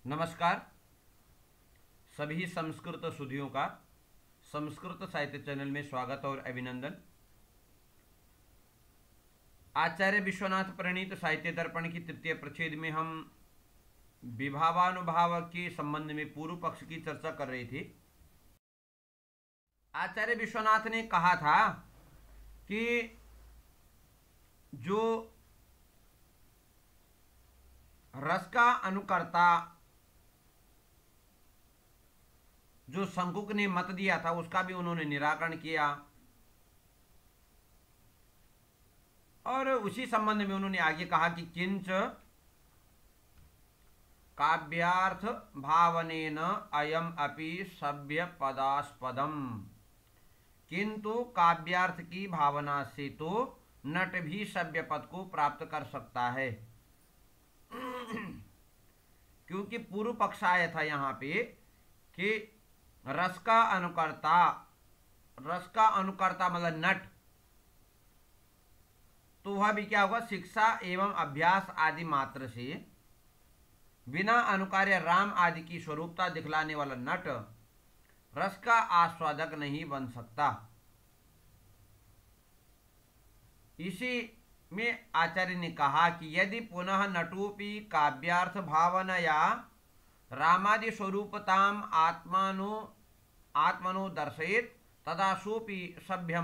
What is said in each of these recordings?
नमस्कार सभी संस्कृत सुधियों का संस्कृत साहित्य चैनल में स्वागत और अभिनंदन। आचार्य विश्वनाथ प्रणीत साहित्य दर्पण की तृतीय प्रच्छेद में हम विभावानुभाव के संबंध में पूर्व पक्ष की चर्चा कर रहे थे। आचार्य विश्वनाथ ने कहा था कि जो रस का अनुकर्ता जो शंकुक ने मत दिया था उसका भी उन्होंने निराकरण किया और उसी संबंध में उन्होंने आगे कहा कि किंच काव्यार्थ भावनेन अयम अपि सभ्य पदास्पदम, किंतु काव्यार्थ की भावना से तो नट भी सभ्य पद को प्राप्त कर सकता है। क्योंकि पूर्व पक्ष आया था यहाँ पे कि रस का अनुकर्ता मतलब नट, तो वह भी क्या होगा, शिक्षा एवं अभ्यास आदि मात्र से बिना अनुकार्य राम आदि की स्वरूपता दिखलाने वाला नट रस का आस्वादक नहीं बन सकता। इसी में आचार्य ने कहा कि यदि पुनः नटोपि काव्यार्थ भावनया रामादि स्वरूपताम आत्मनो दर्शयेत तदा सोपि सभ्य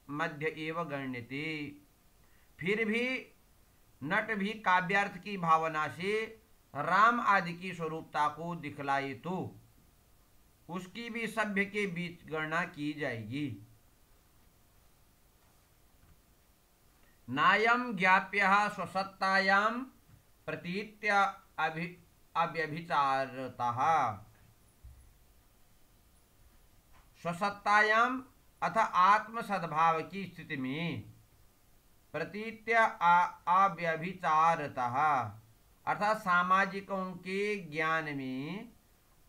मध्य एव गण्यते। फिर भी नट भी काव्यार्थ की भावना से राम आदि की स्वरूपता को दिखलाए तो उसकी भी सभ्य के बीच गणना की जाएगी। नायम ज्ञाप्य स्वसत्तायां प्रतीत्य अव्यभिचारतः, स्वसत्तायां अथ आत्म सद्भाव की स्थिति में प्रतीत्य अव्यभिचारतः अर्थात सामाजिकों के ज्ञान में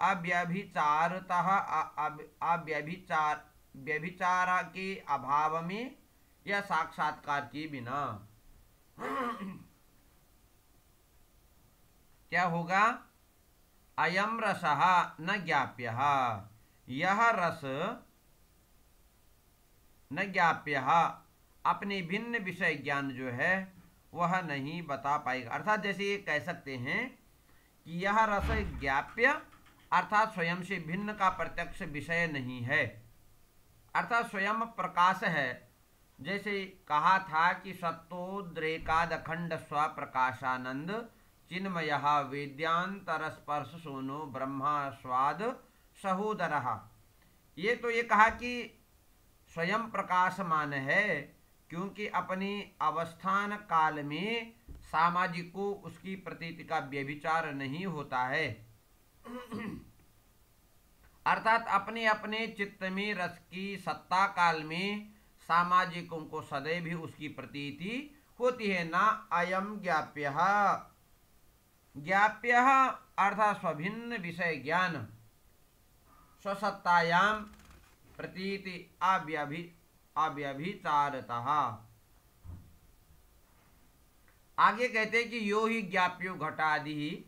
अव्यभिचारतः व्यभिचार के अभाव में या साक्षात्कार के बिना क्या होगा, अयम रसः न ज्ञाप्यः, यह रस न ज्ञाप्यः अपने भिन्न विषय ज्ञान जो है वह नहीं बता पाएगा। अर्थात जैसे ये कह सकते हैं कि यह रस ज्ञाप्य अर्थात स्वयं से भिन्न का प्रत्यक्ष विषय नहीं है, अर्थात स्वयं प्रकाश है। जैसे कहा था कि सत्तोद्रेकाद अखंड स्व प्रकाशानंद चिन्मयः वेद्यांतर स्पर्श सोनो ब्रह्मा स्वाद सहोदरः। ये तो ये कहा कि स्वयं प्रकाशमान है क्योंकि अपनी अवस्थान काल में सामाजिक को उसकी प्रतीति का व्यभिचार नहीं होता है। अर्थात अपने अपने चित्त में रस की सत्ता काल में सामाजिकों को सदैव भी उसकी प्रतीति होती है। ना अयम ज्ञाप्यः, ज्ञाप्यः अर्थात स्वभिन्न विषय ज्ञान स्वसत्तायां प्रतीति अव्यभिचारतः। आगे कहते हैं कि यो ही ज्ञाप्यो घटादि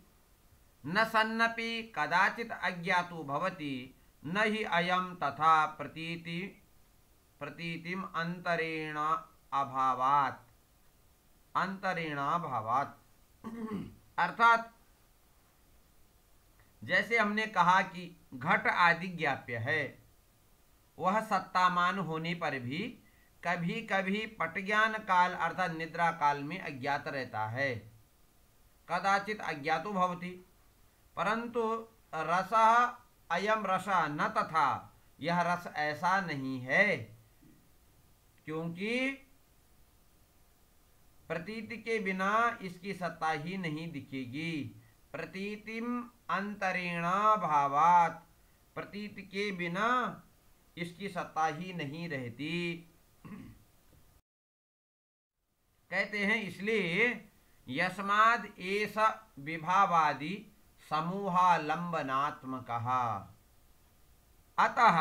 न सन्नपि कदाचित अज्ञातो भवति न ही अयम तथा प्रतीतिम अंतरेणाभावात्। अर्थात जैसे हमने कहा कि घट आदि ज्ञाप्य है, वह सत्तामान होने पर भी कभी कभी पटज्ञान काल अर्थात निद्रा काल में अज्ञात रहता है। कदाचित अज्ञातो भवति, परंतु रसः अयम रसः न तथा, यह रस ऐसा नहीं है क्योंकि प्रतीति के बिना इसकी सत्ता ही नहीं दिखेगी। प्रतीतिम अंतरेणाभावात्, प्रतीति के बिना इसकी सत्ता ही नहीं रहती। कहते हैं इसलिए यस्माद् एष विभावादि समूहालंबनात्मकः, अतः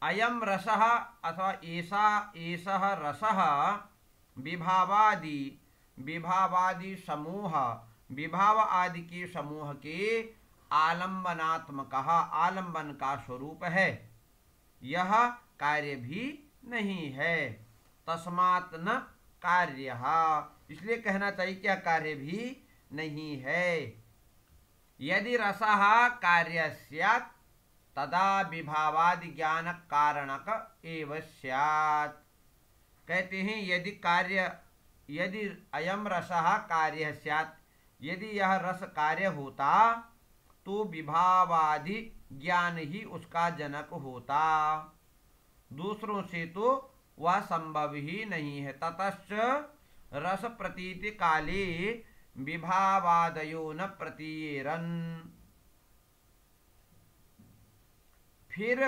अयम रसः अथवा एषः रसः विभावादि समूह विभाव आदि के समूह के आलंबनात्मक आलंबन का स्वरूप है, यह कार्य भी नहीं है। तस्मात् न कार्य, इसलिए कहना चाहिए क्या कार्य भी नहीं है। यदि रसः कार्य स्यात् तदा विभावादि ज्ञान कारणक एव स्यात्। कहते हैं यदि अयम रसः कार्य स्यात्, यदि यह रस कार्य होता तो विभावादि ज्ञान ही उसका जनक होता, दूसरों से तो वह संभव ही नहीं है। ततश्च रस प्रतीति काले विभावादयो न प्रतीयेरन्। फिर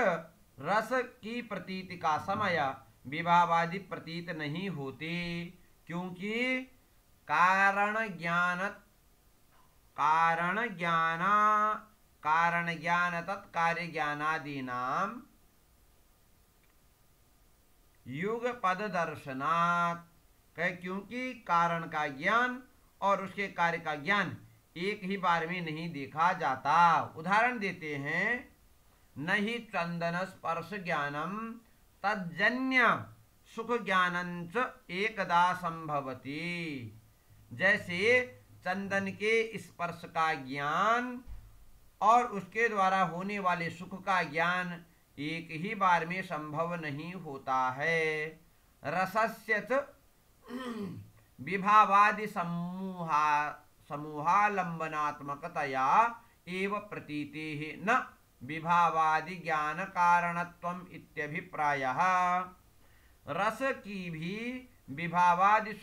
रस की प्रतीति का समय विभावादि प्रतीत नहीं होते, क्योंकि कारण ज्ञान तत्कार्य ज्ञानादीनां युगपद दर्शनात्। क्योंकि कारण का ज्ञान और उसके कार्य का ज्ञान एक ही बार में नहीं देखा जाता। उदाहरण देते हैं, नहीं चंदन स्पर्श ज्ञानम तज्जन्य सुख ज्ञानंच एकदा संभवति। जैसे चंदन के स्पर्श का ज्ञान और उसके द्वारा होने वाले सुख का ज्ञान एक ही बार में संभव नहीं होता है। रसस्य च विभावादि समूहालंबनात्मकतया एव प्रतीतेः न विभावादि ज्ञान कारणत्वम इत्यभिप्रायः। रस की भी विभावादि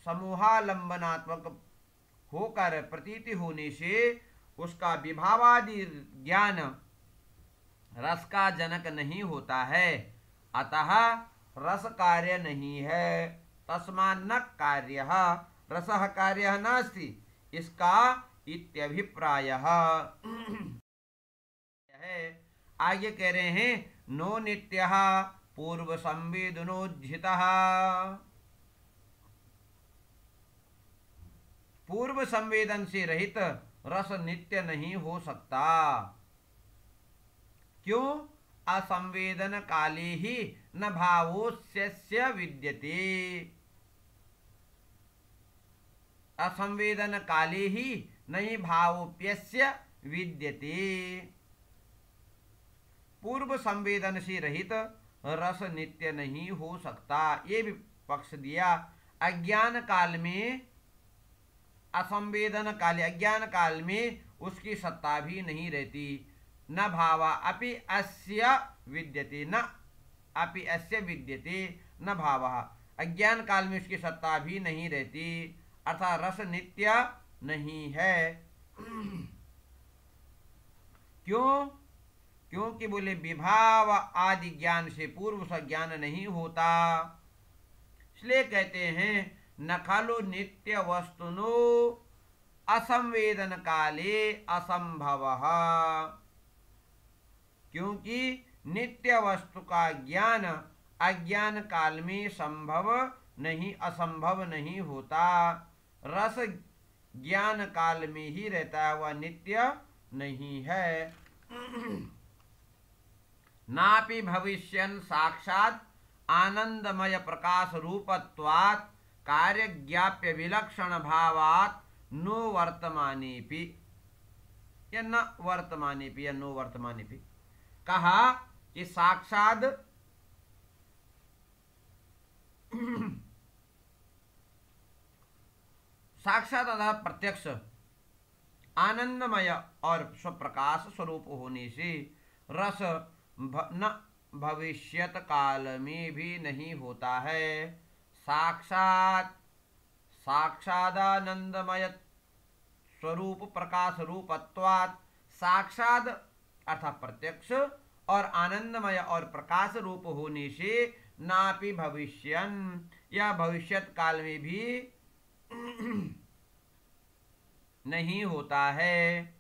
समूहालंबनात्मक होकर प्रतीति होने से उसका विभावादि ज्ञान रस का जनक नहीं होता है, अतः रस कार्य नहीं है। तस्मात् न कार्यः रसः कार्यः नास्ति, इसका इत्यभिप्रायः है। आगे कह रहे हैं, नो नित्यः पूर्व संवेदनोज्झितः। पूर्व संवेदन से रहित रस नित्य नहीं हो सकता। क्यों? असंवेदन काले ही न भावोस्य विद्यते। असंवेदन काले ही नहीं भावोप्यस्य विद्यते। पूर्व संवेदन से रहित रस नित्य नहीं हो सकता। ये भी पक्ष दिया। अज्ञान काल में असंवेदन काले, अज्ञान काल में उसकी सत्ता भी नहीं रहती। न भावा अपि अस्य विद्यते, न अपि अस्य विद्यते न भावः। अज्ञान काल में उसकी सत्ता भी नहीं रहती, अर्थात रस नित्य नहीं है। क्यों? क्योंकि बोले विभाव आदि ज्ञान से पूर्व सा ज्ञान नहीं होता। इसलिए कहते हैं, न खलु नित्य वस्तुनो असंवेदन काले असंभवः। क्योंकि नित्य वस्तु का ज्ञान अज्ञान काल में संभव नहीं, असंभव नहीं होता। रस ज्ञान काल में ही रहता है, वह नित्य नहीं है। नापि भविष्यन् साक्षात् आनंदमय प्रकाश रूपत्वात् कार्य ज्ञाप्य विलक्षण भावात् नो वर्तमानेपि, या न वर्तमानेपि, या नो वर्तमानेपि। कहा कि साक्षात साक्षात अर्थात प्रत्यक्ष आनंदमय और स्वप्रकाश स्वरूप होने से रस न भविष्यत काल में भी नहीं होता है। साक्षादानंदमय स्वरूप प्रकाश रूपत्वात्, साक्षात अर्थात प्रत्यक्ष और आनंदमय और प्रकाश रूप होने से नापि भविष्यन्, यह भविष्यत काल में भी नहीं होता है।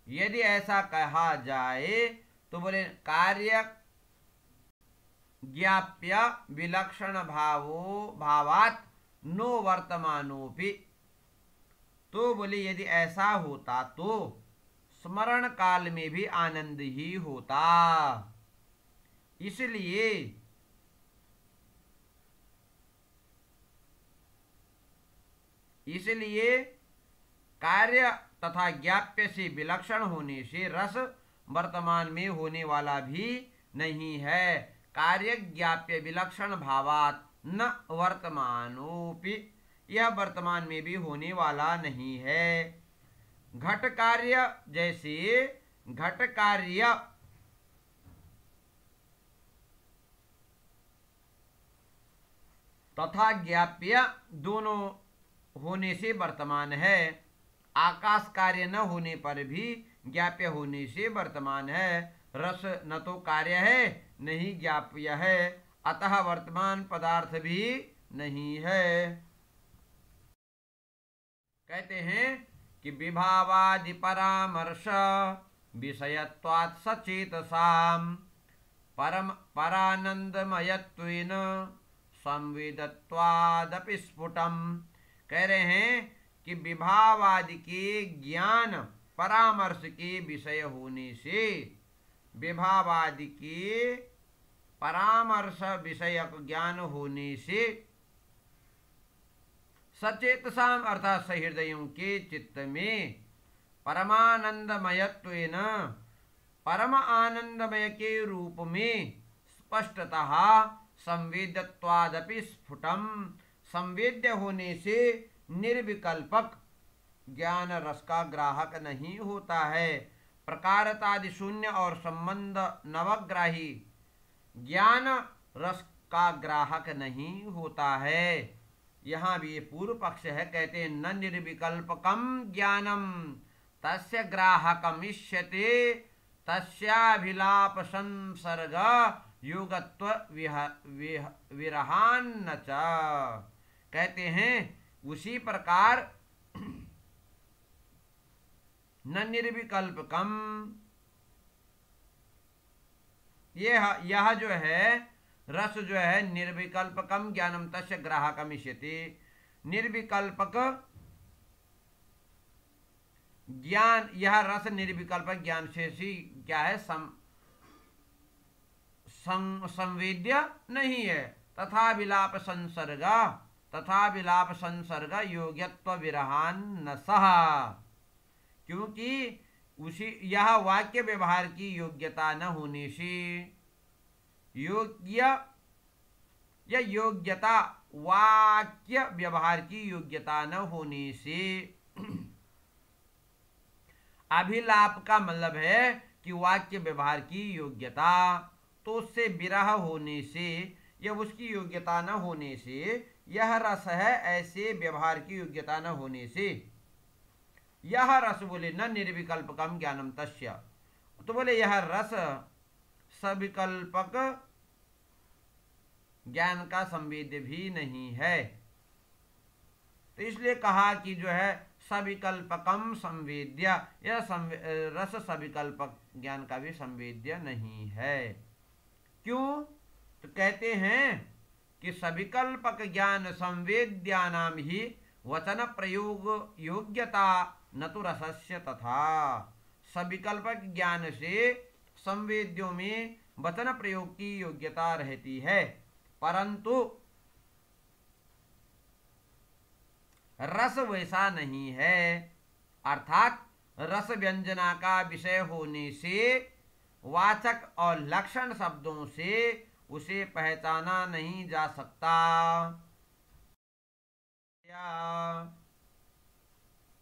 यदि ऐसा कहा जाए तो बोले कार्य ज्ञाप्य विलक्षण भावात् नो वर्तमानोपि, तो बोले यदि ऐसा होता तो स्मरण काल में भी आनंद ही होता। इसलिए कार्य तथा ज्ञाप्य से विलक्षण होने से रस वर्तमान में होने वाला भी नहीं है। कार्य ज्ञाप्य विलक्षण भावात न वर्तमानोपि, यह वर्तमान में भी होने वाला नहीं है। घट कार्य जैसे घट कार्य तथा ज्ञाप्य दोनों होने से वर्तमान है। आकाश कार्य न होने पर भी ज्ञाप्य होने से वर्तमान है। रस न तो कार्य है न ही ज्ञाप्य है, अतः वर्तमान पदार्थ भी नहीं है। कहते हैं कि विभावादि परामर्श विषयत्वात् सचेतसाम परानंदमयत्वेन संवेदत्वादपि स्फुटम। कह रहे हैं कि विभावादि के ज्ञान परामर्श के विषय होने से, विभावादि के परामर्श विषयक ज्ञान होने से सचेतसाम अर्थात सहृदयों के चित्त में परमानंदमयत्वेन परम आनंदमय के रूप में स्पष्टतः संवेद्यत्वादपि स्फुटम, संवेद्य होने से निर्विकल्पक ज्ञान रस का ग्राहक नहीं होता है। प्रकारतादि शून्य और संबंध नवग्राही ज्ञान रस का ग्राहक नहीं होता है। यहाँ भी ये पूर्व पक्ष है, कहते हैं न निर्विकल्पकम ज्ञानम तस्य ग्राहकमिष्यते तस्याभिलाप संसर्ग योगत्व विरहान्न च। कहते हैं उसी प्रकार न निर्विकल्पकम, यह जो है रस जो है निर्विकल्पकम ज्ञानम तस्य ग्राहकमिष्यते, निर्विकल्पक ज्ञान, यह रस निर्विकल्पक ज्ञान से क्या है संवेद्य नहीं है। तथा विलाप संसर्ग योग्यत्व विरहान न सह, क्योंकि उसी यह वाक्य व्यवहार की योग्यता न होने से, योग्यता वाक्य व्यवहार की योग्यता न होने से, अभिलाप का मतलब है कि वाक्य व्यवहार की योग्यता, तो उससे विरह होने से या उसकी योग्यता न होने से यह रस है, ऐसे व्यवहार की योग्यता न होने से यह रस बोले न निर्विकल्पकम ज्ञानम तस्य, तो बोले यह रस सविकल्पक ज्ञान का संवेद्य भी नहीं है। तो इसलिए कहा कि जो है सविकल्पकम संवेद्य, यह रस सविकल्पक ज्ञान का भी संवेद्य नहीं है। क्यों? तो कहते हैं कि सविकल्पक ज्ञान संवेद्यानाम ही वचन प्रयोग योग्यता न तो रसस्य तथा, सविकल्पक ज्ञान से संवेद्यों में वचन प्रयोग की योग्यता रहती है, परंतु रस वैसा नहीं है। अर्थात रस व्यंजना का विषय होने से वाचक और लक्षण शब्दों से उसे पहचाना नहीं जा सकता।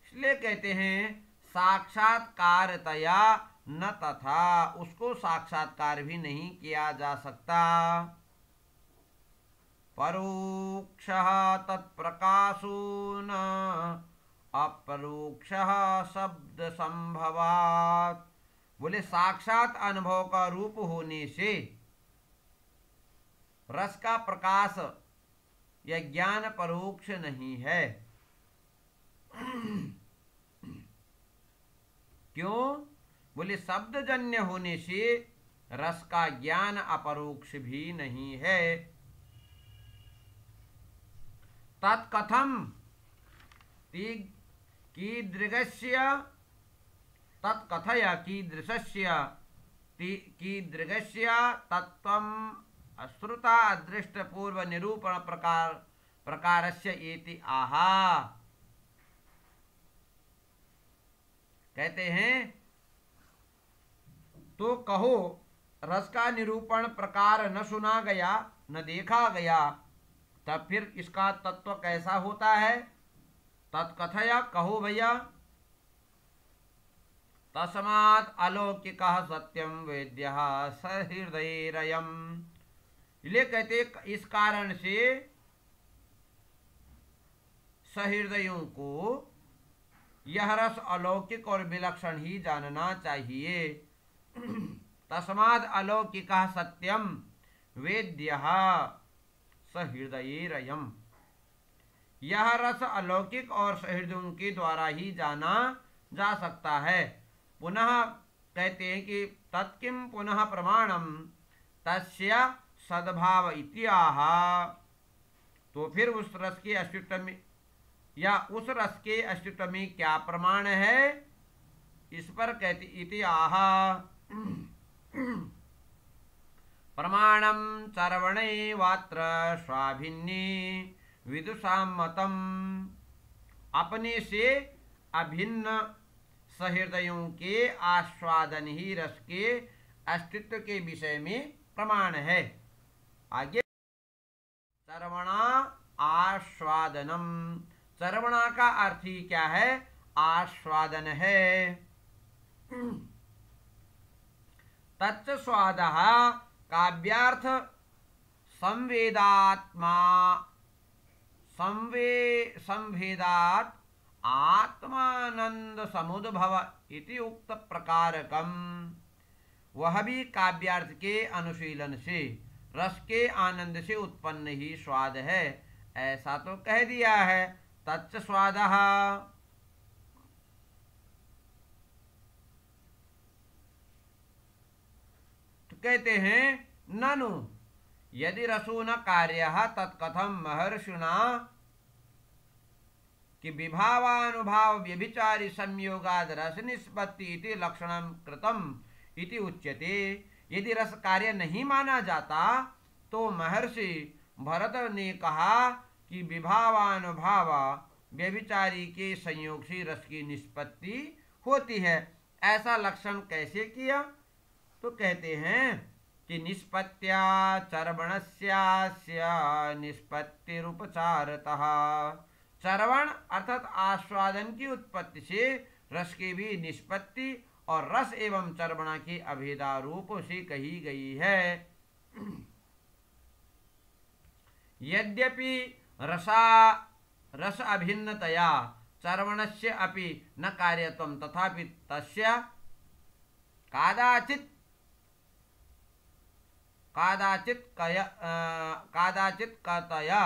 इसलिए कहते हैं साक्षात्कारतया न तथा, उसको साक्षात्कार भी नहीं किया जा सकता। परोक्षः तत्प्रकाशो न अपरोक्षः शब्द संभवात्, बोले साक्षात अनुभव का रूप होने से रस का प्रकाश या ज्ञान परोक्ष नहीं है। क्यों? बोले शब्दजन्य होने से रस का ज्ञान अपरोक्ष भी नहीं है। तत्कथम, कीदृगस्य तत्कथय कीदृगस्य तत्त्वम् अश्रुता अदृष्ट पूर्व निरूपण प्रकारस्य एति आहा। कहते हैं तो कहो रस का निरूपण प्रकार न सुना गया न देखा गया, तब फिर इसका तत्व कैसा होता है? तत्कथया, कहो भैया। तस्मात् अलौकिकः सत्यम वेद्यः सहृदयेरयम्। इसलिए कहते इस कारण से सहृदयों को यह रस अलौकिक और विलक्षण ही जानना चाहिए। तस्माद् अलौकिकः सत्यम वेद्यः सहृदयेरयम्। यह रस अलौकिक और सहृदयों के द्वारा ही जाना जा सकता है। पुनः कहते हैं कि तत्किं पुनः प्रमाणम तस्य सद्भाव इत्याह। तो फिर उस रस के अस्तित्व में या उस रस के अस्तित्व में क्या प्रमाण है? इस पर कहते इत्याह। प्रमाणम चर्वणे वात्र स्वाभिन्ने विदुषां मतम। अपने से अभिन्न सहृदयों के आस्वादन ही रस के अस्तित्व के विषय में प्रमाण है। आगे चर्वणा आस्वादनम। चर्वणा का अर्थ ही क्या है? आस्वादन है। तच्च स्वादः काव्यार्थ संवेदात्मा संभेदात् आत्मानंद समुद्भव इति उक्त प्रकारकम। वह भी काव्यार्थ के अनुशीलन से रस के आनंद से उत्पन्न ही स्वाद है, ऐसा तो कह दिया है। तच्च स्वादः। तो कहते हैं ननु यदि रसो न कार्यः तत्कथम महर्षिणा कि विभावानुभाव व्यभिचारी संयोगाद रस निष्पत्ति इति लक्षणम कृतम इति उच्यते। यदि रस कार्य नहीं माना जाता तो महर्षि भरत ने कहा कि विभावानुभाव व्यभिचारी के संयोग से रस की निष्पत्ति होती है। ऐसा लक्षण कैसे किया? तो कहते हैं कि निष्पत्त्या चर्वणस्यास्य निष्पत्तिरुपचारतः। चर्वण अर्थात आस्वादन की उत्पत्ति से रस की भी निष्पत्ति और रस एवं चर्वणा के अभेदारूप से कही गई है। यद्यपि रस अभिन्नतया चर्वणस्य अपि न कार्यत्वं तथापि तस्य कादाचित् कतया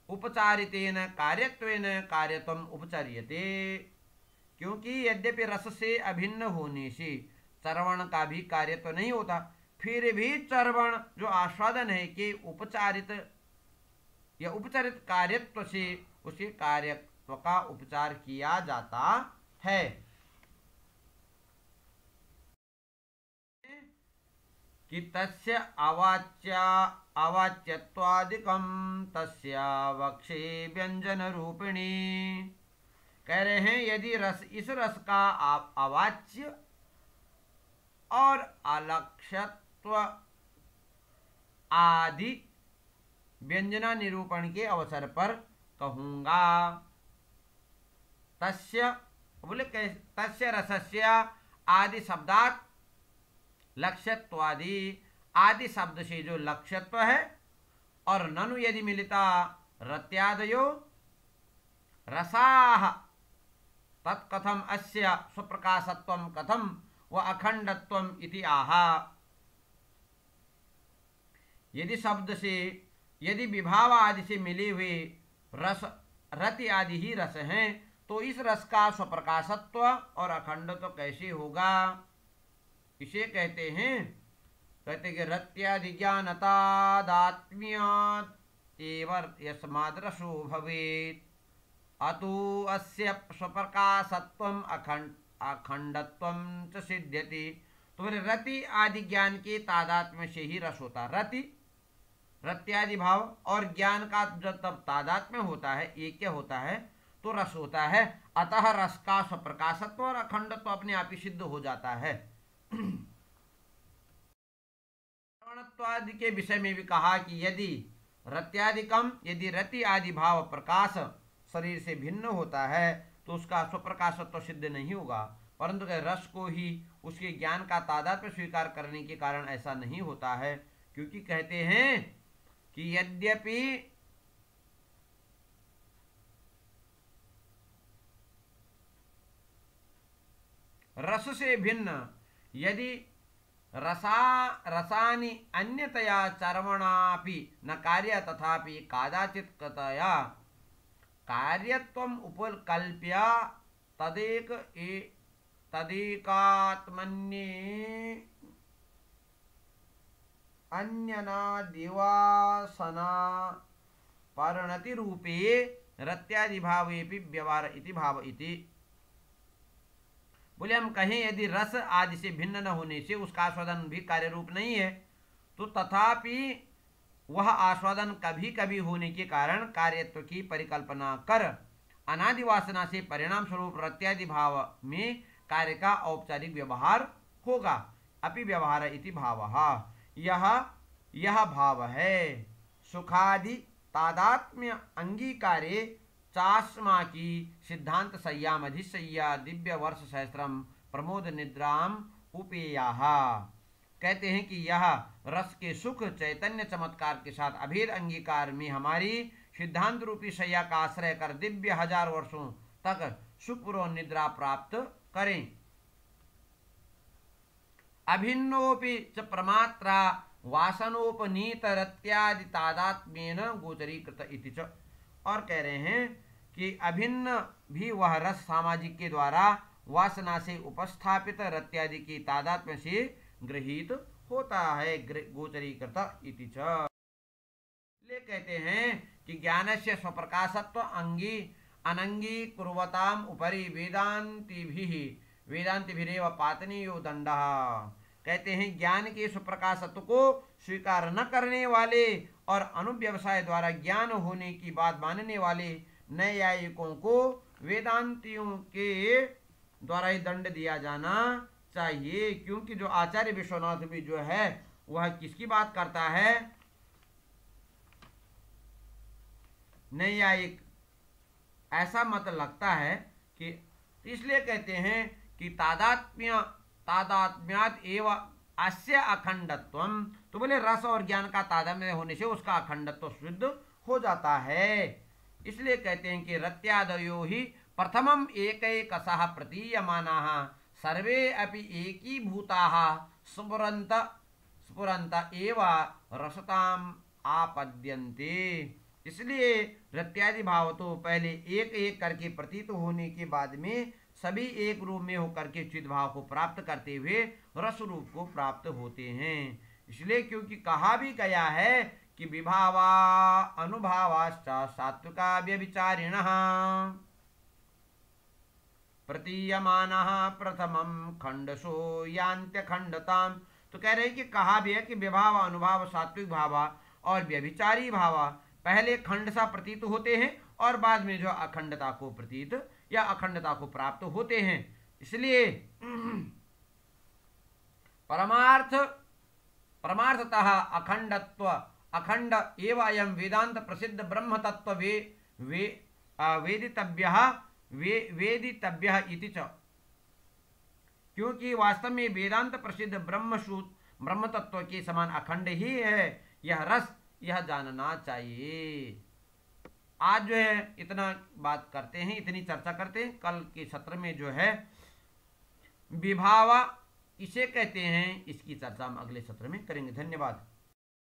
उपचारितेन कार्यत्वेन कार्यत्वम् उपचर्यते। क्योंकि यद्यपि रस से अभिन्न होने से चर्वण का भी कार्यत्व नहीं होता, फिर भी चर्वण जो आस्वादन है कि उपचारित या उपचारित कार्यत्व से उसके कार्यत्व का उपचार किया जाता है। कि तस्य अवाच्यत्वादिकं तस्य वक्षे व्यंजन रूपिणी। कह रहे हैं यदि इस रस का अवाच्य और अलक्ष्यत्व आदि व्यंजना निरूपण के अवसर पर कहूंगा। तस्य रसस्य आदि शब्दात् लक्ष्यत्वादि आदि शब्द से जो लक्ष्यत्व है और ननु यदि मिलिता रत्यादयो रसाः तत्कथम अस्य स्वप्रकाशत्वं कथम व अखंडत्वम इति आहा। यदि शब्द से यदि विभाव आदि से मिले हुए रस रति आदि ही रस हैं तो इस रस का स्वप्रकाशत्व और अखंडत्व कैसे होगा? इसे कहते हैं कि रत्यादि ज्ञानतादात्म्यात् एव यस्माद् रसो भवेत्। अतो अस्य स्वप्रकाशत्वम अखंडत्वम च सिद्ध्यति। तो बोले रति आदि ज्ञान के तादात्म्य से ही रस होता है। रति रत्यादि भाव और ज्ञान का जब तब तादात्म्य होता है, एक होता है, तो रस होता है। अतः रस का स्वप्रकाशत्व और अखंडत्व अपने आप ही सिद्ध हो जाता है। श्रवणत्वादि के विषय में भी कहा कि यदि रत्यादिकम, यदि रति आदि भाव प्रकाश शरीर से भिन्न होता है तो उसका स्वप्रकाशत्व सिद्ध नहीं होगा, परंतु रस को ही उसके ज्ञान का तादात्म्य स्वीकार करने के कारण ऐसा नहीं होता है। क्योंकि कहते हैं कि यद्यपि रस से भिन्न यदि रसानि अन्यतया चर्वणापि न कार्य तथापि कादाचित कतया कार्यत्वम उपकल्प्य तदेकात्मन्ये अन्यना दिवासना परिणति रूपे रत्यादि भावेपि व्यवहार इति भाव इति। बोले हम कहें यदि रस आदि से भिन्न न होने से उसका आस्वादन भी कार्य रूप नहीं है, तो तथापि वह आस्वादन कभी कभी होने के कारण कार्यत्व की परिकल्पना कर अनादि वासना से परिणाम स्वरूप रत्यादि भाव में कार्य का औपचारिक व्यवहार होगा। अपि व्यवहार इति भावः। यह भाव है सुखादि तादात्म्य अंगीकारे चास्मा की सिद्धांत सय्याम अधिशय्या दिव्य वर्ष सहस्त्रम प्रमोद निद्राम उपेयाः। कहते हैं कि यह रस के सुख चैतन्य चमत्कार के साथ अभेद अंगीकार में हमारी सिद्धांत रूपी शैया का आश्रय कर दिव्य 1000 वर्षों तक सुखपूर्व निद्रा प्राप्त करें। अभिन्नोपि च प्रमात्रा वासनोपनीत रत्यादि तादात्म्येन गोचरीकृत इति च। और कह रहे हैं कि अभिन्न भी वह रस सामाजिक के द्वारा वासना से उपस्थापित रत्यादि की तादात्म्य से गृहीत होता है। गोचरीकृत इति च। इसलिए कहते हैं कि ज्ञानस्य स्वप्रकाशत्व अंगी अनंगी कुर्वताम उपरि वेदांतिभिरेव पातनीयो दंडः। कहते हैं ज्ञान के स्वप्रकाशत्व को स्वीकार न करने वाले और अनुव्यवसाय द्वारा ज्ञान होने की बात मानने वाले नैयायिकों को वेदांतियों के द्वारा ही दंड दिया जाना चाहिए। क्योंकि जो आचार्य विश्वनाथ भी जो है वह किसकी बात करता है? नैयायिक। ऐसा मत लगता है कि इसलिए कहते हैं कि तादात्म्याद एवं अस्य अखंडत्वम। तो बोले रस और ज्ञान का तादात्म्य होने से उसका अखंडत्व सिद्ध हो जाता है। इसलिए कहते हैं कि रत्यादयो ही प्रथमम एकैकशः प्रतीयमानाः सर्वे अपि एकीभूताः स्फुरन्त एव रसताम आपद्यन्ते। इसलिए रत्यादि भाव तो पहले एक एक करके प्रतीत होने के बाद में सभी एक रूप में होकर के चिद भाव को प्राप्त करते हुए रस रूप को प्राप्त होते हैं। इसलिए क्योंकि कहा भी गया है कि विभावा अनुभावाश्च सात्विका व्यभिचारिणः प्रतीयमानः प्रथमं खंडसो यान्त्यखंडताम्। तो कह रहे हैं कि कहा भी है कि विभाव अनुभाव सात्विक भाव और व्यभिचारी भाव पहले खंड सा प्रतीत होते हैं और बाद में जो अखंडता को प्रतीत या अखंडता को प्राप्त होते हैं। इसलिए परमार्थतः अखंड एवं अयं वेदांत प्रसिद्ध ब्रह्म तत्व वेदितव्यः इति च। क्योंकि वास्तव में वेदांत प्रसिद्ध ब्रह्म तत्व के समान अखंड ही है यह रस, यह जानना चाहिए। आज जो है इतना बात करते हैं, इतनी चर्चा करते हैं। कल के सत्र में जो है विभावा इसे कहते हैं, इसकी चर्चा हम अगले सत्र में करेंगे। धन्यवाद।